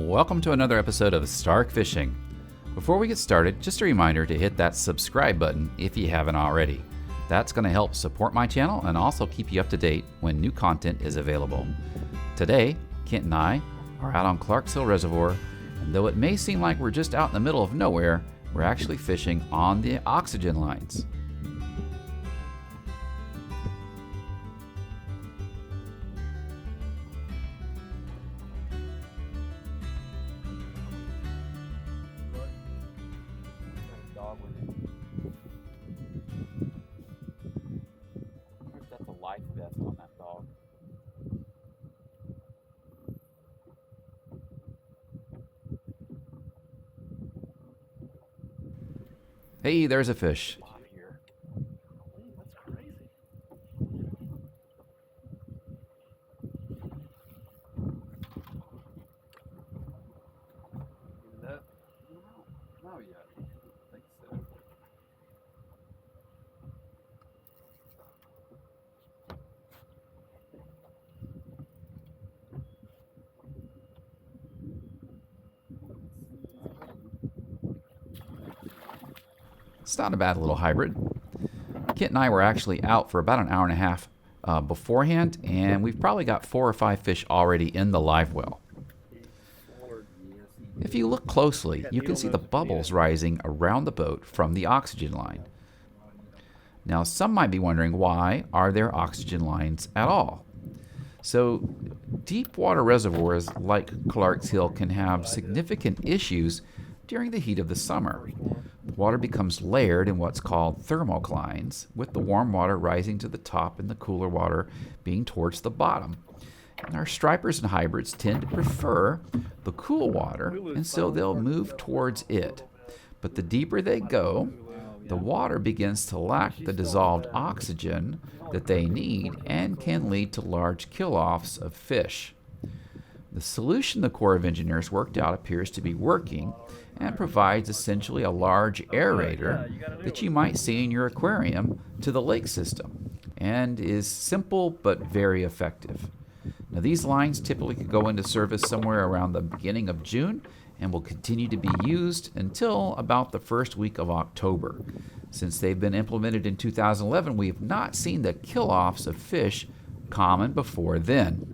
Welcome to another episode of Stark Fishing. Before we get started, just a reminder to hit that subscribe button if you haven't already. That's going to help support my channel and also keep you up to date when new content is available. Today, Kent and I are out on Clark's Hill Reservoir, and though it may seem like we're just out in the middle of nowhere, we're actually fishing on the oxygen lines. That's a life vest on that dog. Hey, there's a fish. Here. That's crazy. That? No, yet. I think so. It's not a bad little hybrid. Kent and I were actually out for about an hour and a half beforehand, and we've probably got 4 or 5 fish already in the live well. If you look closely, you can see the bubbles rising around the boat from the oxygen line. Now, some might be wondering, why are there oxygen lines at all? So, deep water reservoirs like Clark's Hill can have significant issues during the heat of the summer. The water becomes layered in what's called thermoclines, with the warm water rising to the top and the cooler water being towards the bottom. And our stripers and hybrids tend to prefer the cool water, and so they'll move towards it. But the deeper they go, the water begins to lack the dissolved oxygen that they need and can lead to large kill-offs of fish. The solution the Corps of Engineers worked out appears to be working and provides essentially a large aerator that you might see in your aquarium to the lake system, and is simple but very effective. Now, these lines typically could go into service somewhere around the beginning of June and will continue to be used until about the first week of October. Since they've been implemented in 2011, we have not seen the kill-offs of fish common before then.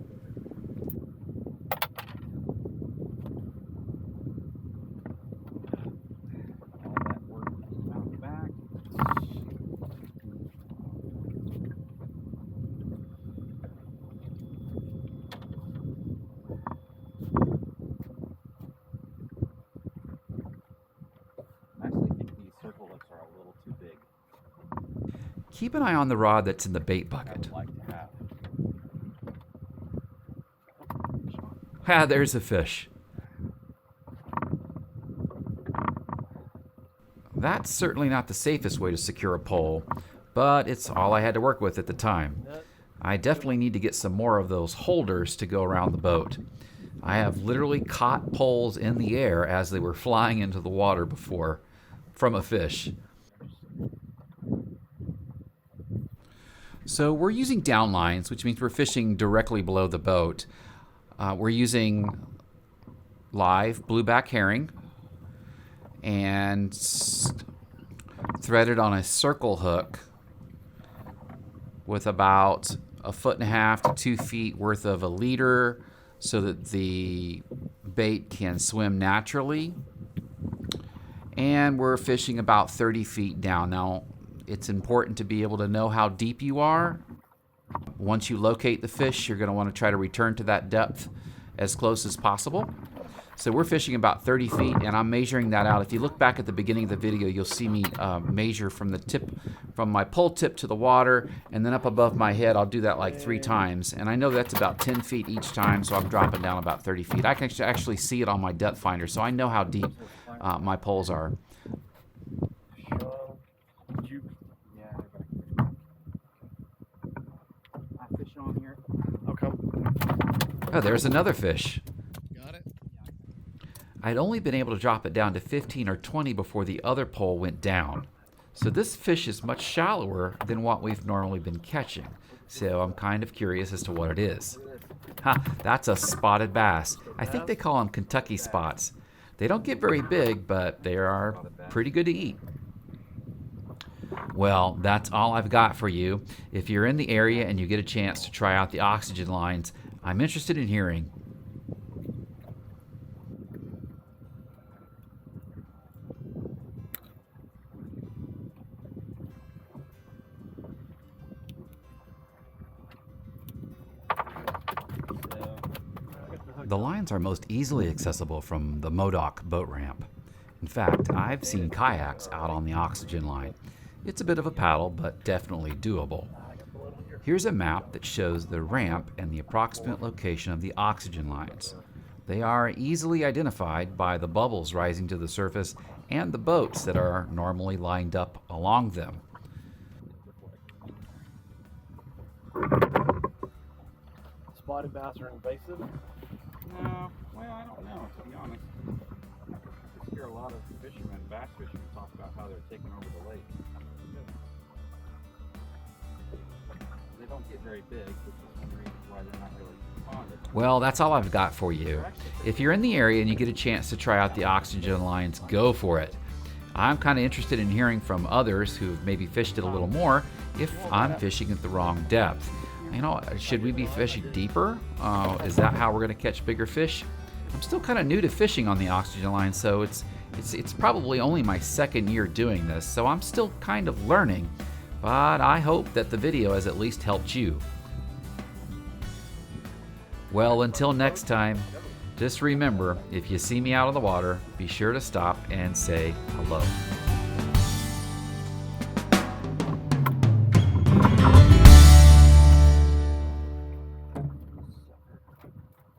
Keep an eye on the rod that's in the bait bucket. Ah, there's a fish. That's certainly not the safest way to secure a pole, but it's all I had to work with at the time. I definitely need to get some more of those holders to go around the boat. I have literally caught poles in the air as they were flying into the water before from a fish. So we're using down lines, which means we're fishing directly below the boat. We're using live blueback herring and threaded on a circle hook with about 1.5 to 2 feet worth of a leader so that the bait can swim naturally. And we're fishing about 30 feet down. Now, it's important to be able to know how deep you are. Once you locate the fish, you're going to want to try to return to that depth as close as possible. So we're fishing about 30 feet, and I'm measuring that out. If you look back at the beginning of the video, you'll see me measure from the tip, from my pole tip to the water, and then up above my head. I'll do that like 3 times, and I know that's about 10 feet each time, so I'm dropping down about 30 feet. I can actually see it on my depth finder, so I know how deep my poles are. Oh, there's another fish. Got it? I'd only been able to drop it down to 15 or 20 before the other pole went down. So this fish is much shallower than what we've normally been catching. So I'm kind of curious as to what it is. Ha, that's a spotted bass. I think they call them Kentucky spots. They don't get very big, but they are pretty good to eat. Well, that's all I've got for you. If you're in the area and you get a chance to try out the oxygen lines, I'm interested in hearing. The lines are most easily accessible from the Modoc boat ramp. In fact, I've seen kayaks out on the oxygen line. It's a bit of a paddle, but definitely doable. Here's a map that shows the ramp and the approximate location of the oxygen lines. They are easily identified by the bubbles rising to the surface and the boats that are normally lined up along them. Spotted bass are invasive. No, well, I don't know, to be honest. I just hear a lot of fishermen, bass fishermen, talk about how they're taking over the lake. They don't get very big, which is one reason why they're not really responded. Well, that's all I've got for you. If you're in the area and you get a chance to try out the oxygen lines, go for it. I'm kind of interested in hearing from others who've maybe fished it a little more if I'm fishing at the wrong depth. You know, should we be fishing deeper? Is that how we're going to catch bigger fish? I'm still kind of new to fishing on the oxygen line, so it's probably only my second year doing this, so I'm still kind of learning, but I hope that the video has at least helped you. Well, until next time, just remember, if you see me out of the water, be sure to stop and say hello.